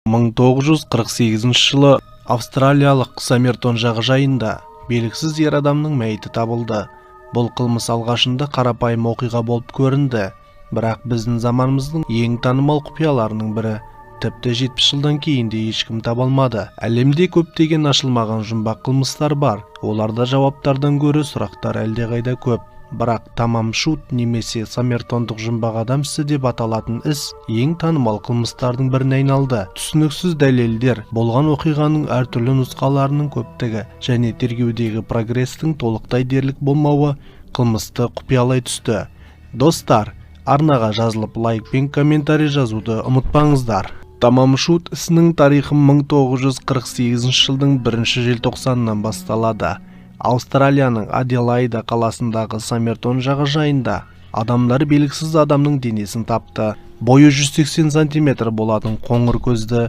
1948 жылы австралиялық Саммертон жағажайында белгісіз ер адамның мәйіті табылды. Бұл қылмыс алғашында қарапайым оқиға болып көрінді, бірақ біздің заманымыздың ең танымал құпияларының бірі. Тіпті 70 жылдан кейін де ешкім таба алмады. Әлемде көптеген ашылмаған жұмбақ қылмыстар бар. Оларда жауаптардан гөрі сұрақтар әлдеқайда көп. Бірақ Тамам Шут немесе Саммертондық жұмбақ адам ісі деп аталатын іс ең танымал қылмыстардың біріне айналды. Түсініксіз дәлелдер, болған оқиғаның әртүрлі нұсқаларының көптігі және тергеудегі прогрестің толықтай дерлік болмауы қылмысты құпиялай түсті. Достар, арнаға жазылып лайк пен комментарий жазуды ұмытпаңыздар. Тамам Шут ісінің тарихы 1948 жылдың 1 желтоқсанынан басталады. Австралияның Аделаида қаласындағы Саммертон жағажайында адамдар белгісіз адамның денесін тапты. Бойы 180 см болатын қоңыр көзді,